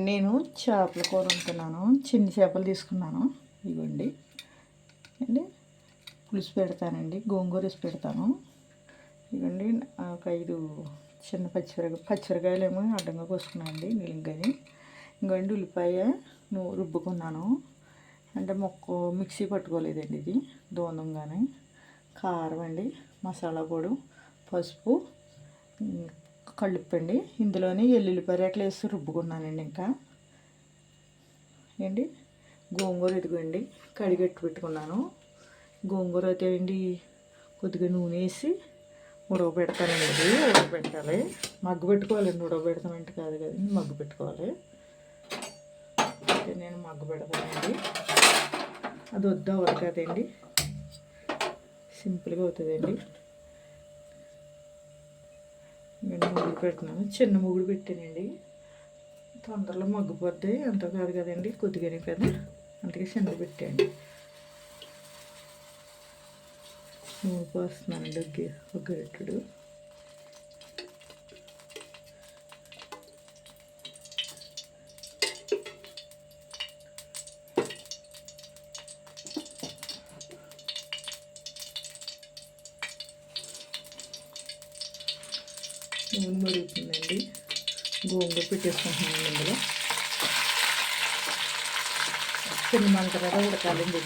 నేను చేపల కూర వండుతున్నాను. చిన్న చేపలు తీసుకున్నాను. ఇవ్వండి అండి, పులుసు పెడతానండి, గోంగూర వేసి పెడతాను. ఇవ్వండి ఒక 5 చిన్న పచ్చిమిరకాయలు ఏమో అడ్డంగా కోసుకున్నానండి, నిలుంగని. ఇంకోండి ఉల్లిపాయ రుబ్బుకున్నాను, అంటే మిక్సీ పట్టుకోలేదండి, ఇది దూనంగానే. కారం అండి, మసాలా పొడి, పసుపు, కళ్ళుప్పండి. ఇందులోనే ఎల్లుల్లిపాయ రేకలు వేసి రుబ్బుకున్నానండి. ఇంకా ఏంటి గోంగూర ఎదుగుండి కడిగట్టు పెట్టుకున్నాను. గోంగూర అయితే అండి కొద్దిగా నూనె వేసి ఉడకబెడతానండి. ఇది ఉడకబెట్టాలి, మగ్గు పెట్టుకోవాలండి. ఉడకబెడతామంటే కాదు కదండి, మగ్గు పెట్టుకోవాలి. నేను మగ్గు పెడతానండి. అది వద్దా ఉడకదండి, సింపుల్గా అవుతుందండి. నేను ముగ్గురు పెడుతున్నాను, చిన్న ముగ్గురు పెట్టానండి. తొందరలో మగ్గిపోద్ది, అంత కాదు కదండి, కొద్దిగానే కదా, అందుకే చిన్న పెట్టండి. నూనె పోస్తున్నానండి ఒక గరిటెడు. నూనె మరుగుతుందండి, గోంగూర పెట్టేసుకుంటున్నాను. ఇందులో చిన్న మంట మీద ఉడకాలండి.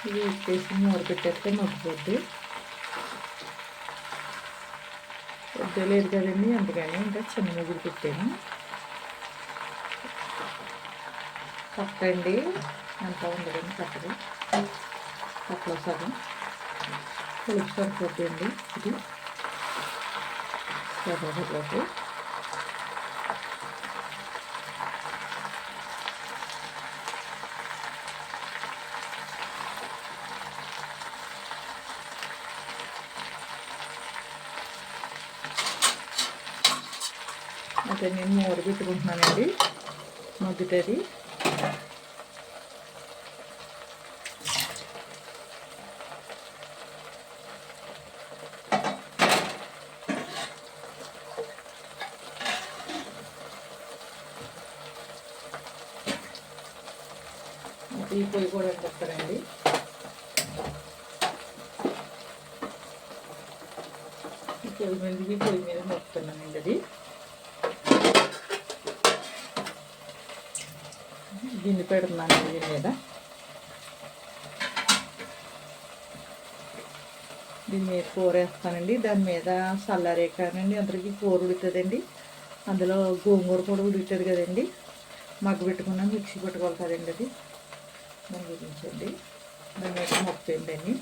ఇది ఉప్పేసి మూర పెట్టేస్తే మగ్గిపోద్ది. వద్ద లేదు కదండి, అందుకని ఇంకా చిన్న ముగ్గురు పెట్టాను. కట్టండి అంతా ఉండదండి, కట్టదు, కట్టలో సగం పులుపు సరిపోద్దండి. ఇది సరిపోతే అయితే నేను మూర పెట్టుకుంటున్నానండి, మగ్గుతుంది. ఈ పొయ్యి కూడా చెప్తారండి. పొయ్యి మీద మొక్కుతున్నానండి. అది గిన్నె పెడుతున్నాను దీని మీద. దీని మీద కూర వేస్తానండి. దాని మీద చల్లారేకానండి అందరికి కూర ఉడుతుందండి. అందులో గోంగూర కూడా ఉడుకుతుంది కదండి, మగ్గు పెట్టుకున్నా మిక్సీ పెట్టుకోవాలి కదండి. అది దాని గురించి అండి. దాని మీద మొక్కండి.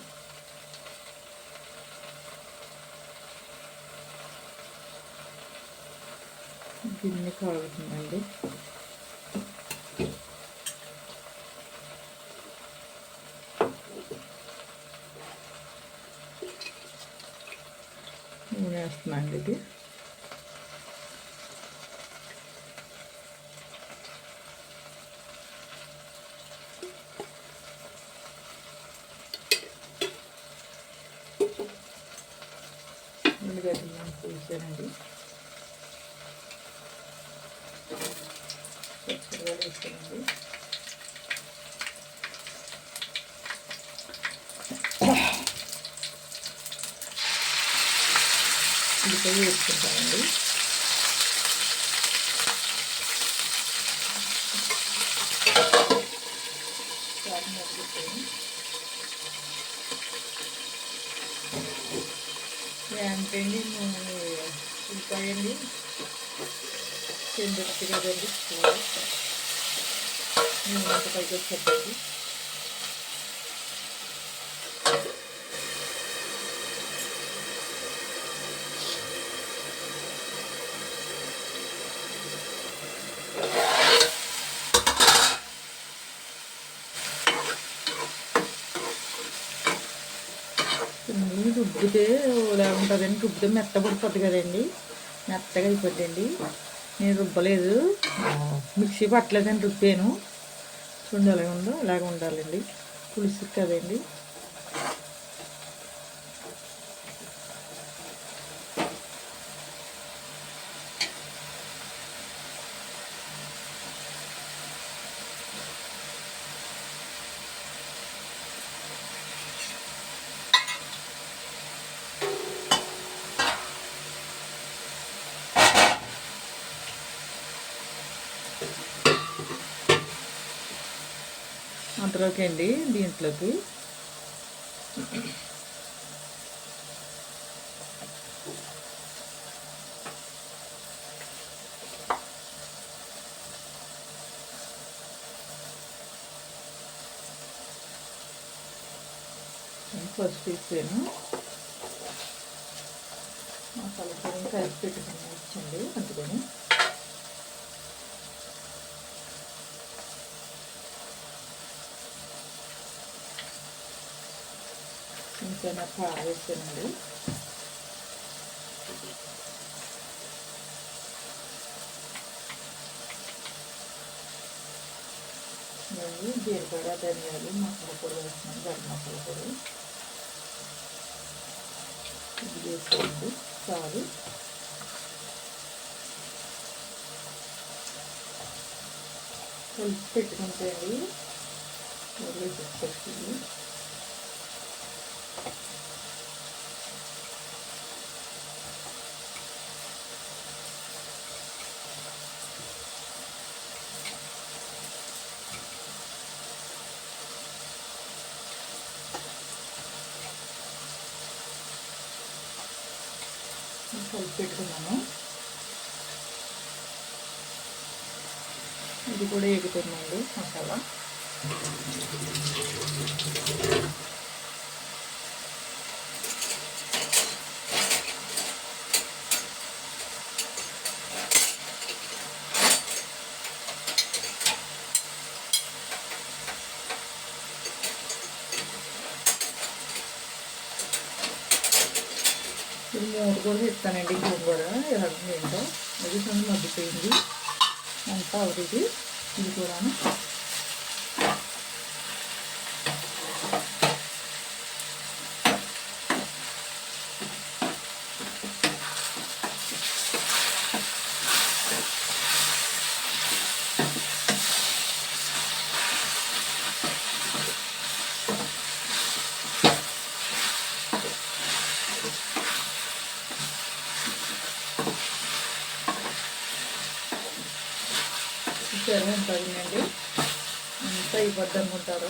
గిన్నె కాగుతుందండి. నూనె వేస్తున్నాండి. ఇది ఉల్లిగడ్డలు పూసానండి, పచ్చిమిరపకాయలు వేసానండి. ఉల్లిపాయ వేసుకుంటానండి. ఏంటండి ఉల్లిపాయ అండి చెందొచ్చు కదండి, నేను అంత పైకి వచ్చేది. రుబ్బితే ఇలా ఉంటుందండి, రుబ్బితే మెత్తబడిపోద్ది కదండి, మెత్తగా అయిపోద్దండి. నేను రుబ్బలేదు, మిక్సీ పట్టలేదని రుబ్బాను. చూడండి అలాగే ఉందో, అలాగే ఉండాలండి, పులుసు కదండి. అంతలోకి అండి దీంట్లోకి పసుపు వేసాను. మసాలా పొడిని కలిపి పెట్టుకుని ఇచ్చండి అందుకని ఇంకా కారం వేసానండి. మరియు జీలకర్ర ధనియాలు మసాలా పొడి వేస్తున్నాను, గరం మసాలా పొడి ఇది వేసుకోండి చాలు. కలిపి పెట్టుకుంటే అండి వదిలేసేస్తుంది. కలిపి పెట్టుకున్నాను. ఇది కూడా ఎగుతుందండి మసాలా. ఇది మూడు కూడా చెప్తానండి. గోంగూర ఎలా ఏంటో ఇది కొంచెం మగ్గిపోయింది అంతా అవుతుంది. ఇది కూడా సరే ఉంటుందండి. అంతా అయిపోద్ది అనుకుంటారు,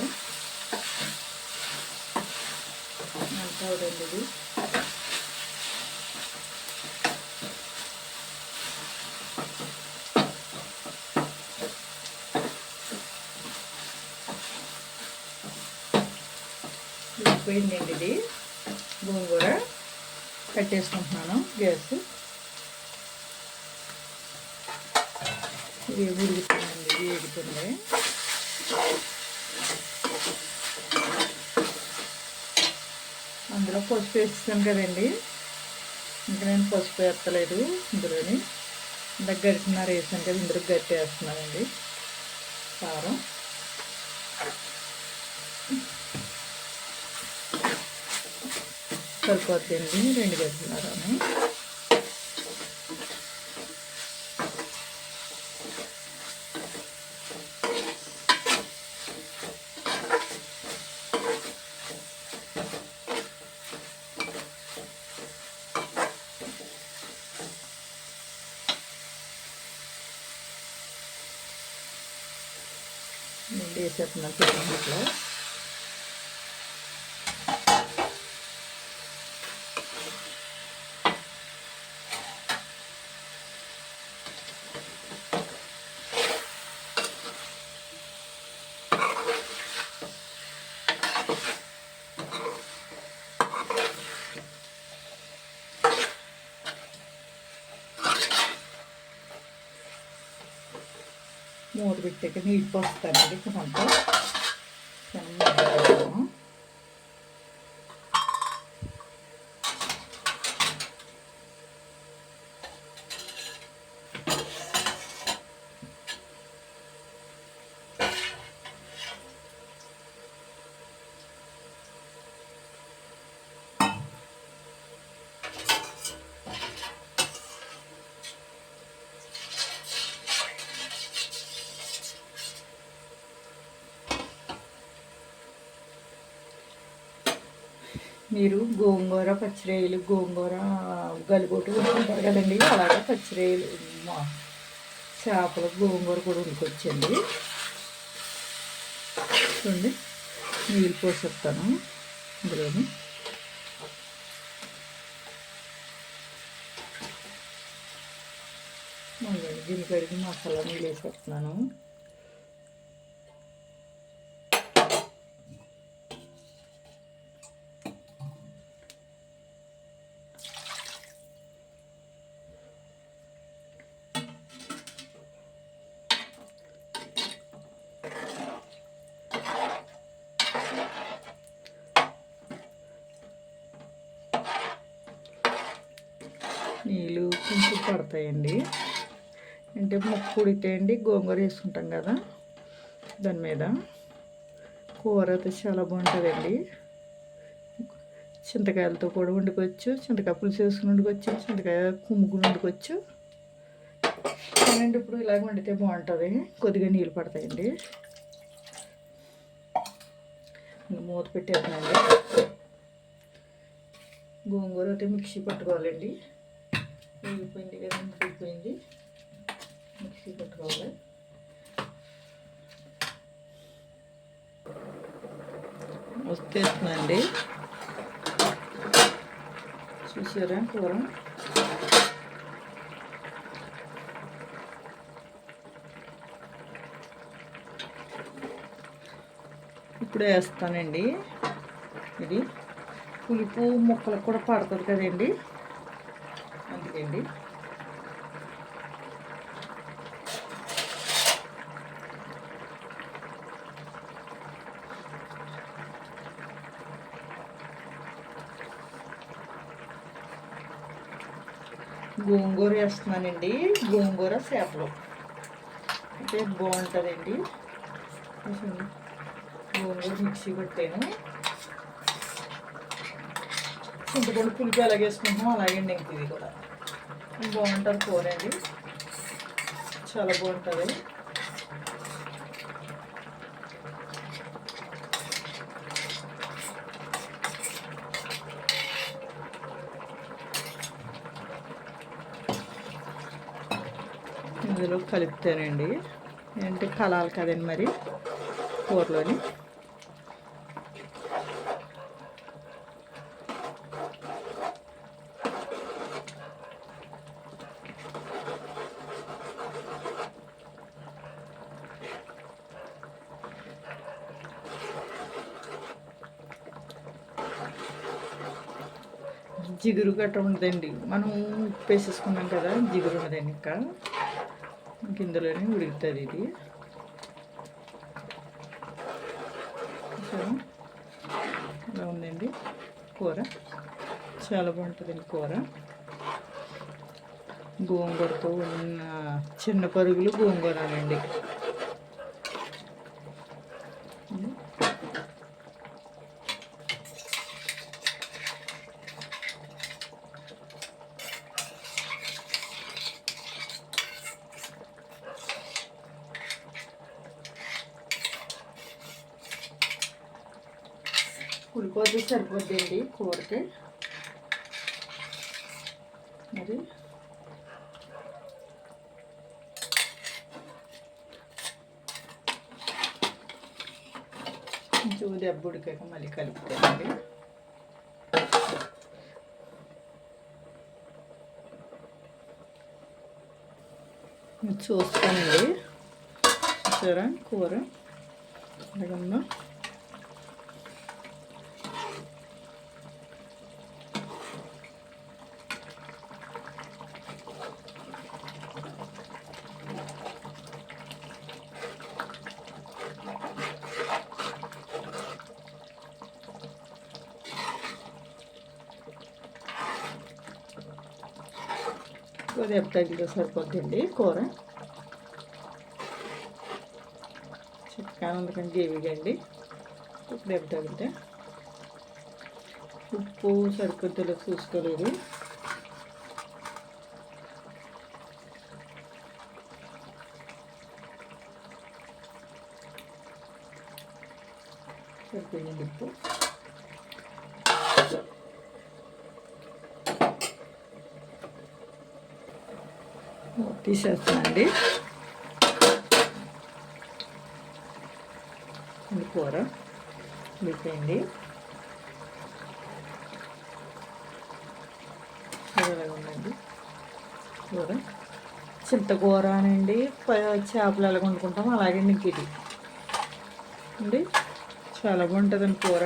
అంతా అవుతుంది. ఇది ఉడిపోయిందండి. ఇది గోంగూర కట్టేసుకుంటున్నాను గ్యాస్. ఇది ఉడుకుతుందండి, వేగుతుంది. అందులో పసుపు వేస్తాను కదండి, ఇంకా నేను పసుపు వేస్తలేదు ఇందులోని. ఇందాక గడిచినార వేసాను కదా, ఇందులో గట్టి వేస్తున్నానండి. కారం సరిపోద్దండి, 2 గడిచినారని. నేను వేసేస్తున్నాను చికెన్లో. మూత పెట్టాక నీళ్ళు పోస్తానండి కొంత. మీరు గోంగూర పచ్చిరేయలు, గోంగూర గలిగొట్టు ఉంటారు కదండి, అలాగే పచ్చిరేయలు చేపలు గోంగూర కూడా వండుకొచ్చండి. చూడండి నీళ్ళు పోసేస్తాను ఇందులోని. దీని కడిగి మసాలా నీళ్ళు వేసేస్తున్నాను. నీళ్ళు కొంచెం పడతాయండి, అంటే ముక్క ఉడికితేయండి గోంగూర వేసుకుంటాం కదా దాని మీద. కూర అయితే చాలా బాగుంటుందండి. చింతకాయలతో కూడా వండుకోవచ్చు, చింతకాయ పులుసు వేసుకుని వండుకోవచ్చు, చింతకాయ కుమ్ముకుని వండుకోవచ్చు. కానీ ఇప్పుడు ఇలాగ వండితే బాగుంటుంది. కొద్దిగా నీళ్ళు పడతాయండి. మూత పెట్టేస్తానండి. గోంగూర అయితే మిక్సీ పట్టుకోవాలండి. ఉడికిపోయింది కదా, ఉడికిపోయింది, మిక్సీ పట్టుకోవాలి. వస్తేస్తుందండి, చూసారా కూర. ఇప్పుడు వేస్తానండి. ఇది పులుపు ముక్కలకు కూడా పడుతుంది కదండి, అందుకండి. గోంగూర వేస్తున్నానండి. గోంగూర చేపలు అయితే బాగుంటుందండి. గోంగూర మిక్సీ పట్టాను. చింతపండు పులుపు ఎలాగ వేసుకుంటాం అలాగండి. ఇంక ఇది కూడా బాగుంటుంది కూర అండి, చాలా బాగుంటుంది. ఇందులో కలుపుతానండి, అంటే కలాలి కదండి మరి కూరలోని. జిగురు గట్ట ఉండదండి, మనం ఉప్పు వేసేసుకున్నాం కదా, జిగురు ఉండదండి. ఇంకా ఇందులోనే ఉడుకుతుంది ఇది. ఇలా ఉందండి కూర, చాలా బాగుంటుందండి కూర. గోంగూరతో ఉన్న చిన్న పరుగులు గోంగూరనండి. ఉడిపోతే సరిపోద్దండి కూరకి. మరి కొంచెం దెబ్బ ఉడికాక మళ్ళీ కలుపుతానండి. చూస్తానండి, చూసారా కూర అలాగన్నా. దెబ్బ తగిలితే సరిపోద్దండి కూర. చిక్కగా అందుకని గ్రేవీగండి. దెబ్బ తగిలితే ఉప్పు సరిపోద్దిలో చూసుకోలేదు. సరిపోయింది ఉప్పు. తీసేస్తానండి. కూర ఉడిపోయింది. ఇలాగ ఉందండి కూర. చింతకూర అనండి చేపలు ఎలాగ వండుకుంటాం అలాగే నీకు ఇది అండి చాలా బాగుంటుందండి కూర.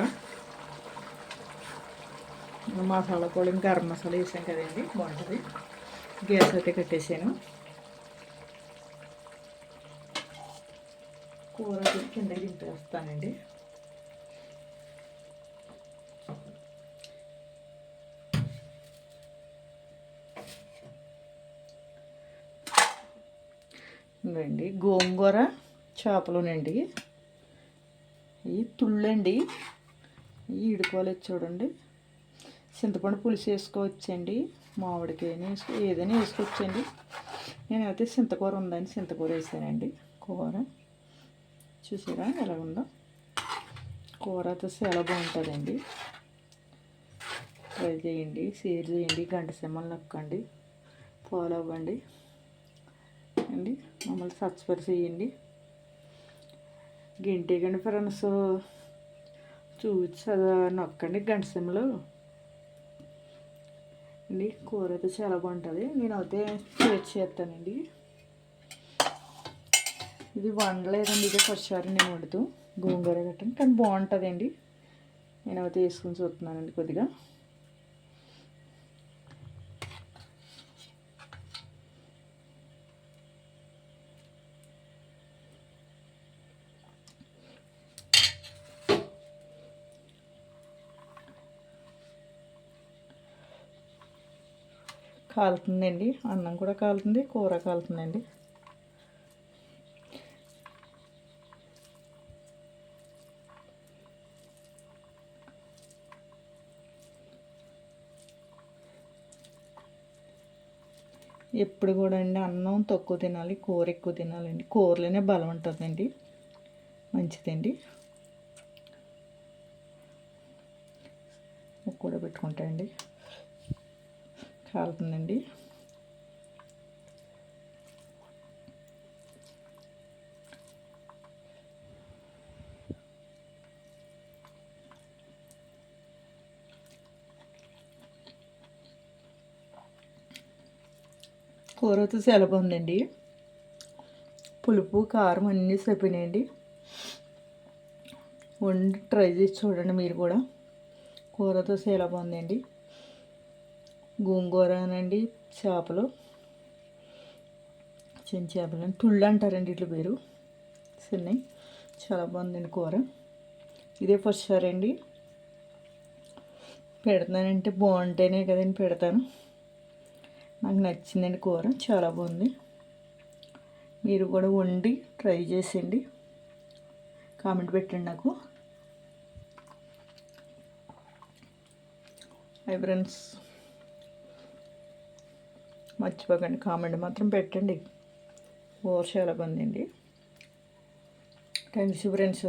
మసాలా కూడా గరం మసాలా వేసాం కదండి, బాగుంటుంది. గ్యాస్ అయితే కట్టేసాను. కూర కిందకి దింపేస్తానండి. ఇవ్వండి గోంగూర చేపలునండి. ఇవి తుళ్ళండి, ఇవి ఇడుకోలేదు చూడండి. చింతపండు పులుసు వేసుకోవచ్చండి, మామిడికాయని ఏదైనా వేసుకోవచ్చండి. నేనైతే చింతకూర ఉందని చింతకూర వేసానండి. కూర చూసారా ఎలా ఉందో. కూర అయితే చాలా బాగుంటుందండి. ట్రై చేయండి, షేర్ చేయండి, గంట సింబల్ నొక్కండి, ఫాలో అవ్వండి అండి. మమ్మల్ని సబ్స్క్రైబ్ చేయండి. గంట ఫ్రెండ్స్ చూసి నొక్కండి గంట సింబల్ అండి. కూర అయితే చాలా బాగుంటుంది. నేనైతే టేస్ట్ చేస్తానండి. ఇది వండలేదండి, ఇదే ఫస్ట్ సారి నేను వండుతూ గోంగూర కట్టండి, కానీ బాగుంటుందండి. నేనైతే వేసుకొని చూస్తున్నానండి కొద్దిగా. కాలుతుందండి, అన్నం కూడా కాలుతుంది, కూర కాలుతుందండి. ఎప్పుడు కూడా అండి అన్నం తక్కువ తినాలి, కూర ఎక్కువ తినాలండి. కూరలోనే బలం ఉంటుందండి, మంచిదండి. కూడా పెట్టుకుంటాయండి. కాలుతుందండి. కూర అయితే చాలా బాగుందండి. పులుపు కారం అన్నీ సరిపోయినాయండి. వండి ట్రై చేసి చూడండి మీరు కూడా. కూరతో చాలా బాగుందండి. గోంగూర అనండి, చేపలు, చిన్న చేపలు తుళ్ళు అంటారండి ఇట్ల పేరు, చిన్నవి. చాలా బాగుందండి కూర. ఇదే ఫస్ట్ సారి అండి పెడతానంటే, బాగుంటేనే కదండి పెడతాను. నాకు నచ్చిందండి కూర, చాలా బాగుంది. మీరు కూడా వండి ట్రై చేసేయండి, కామెంట్ పెట్టండి నాకు. హై ఫ్రెండ్స్, మర్చిపోకండి కామెంట్ మాత్రం పెట్టండి. కూర చాలా బాగుందండి. Thanks friends.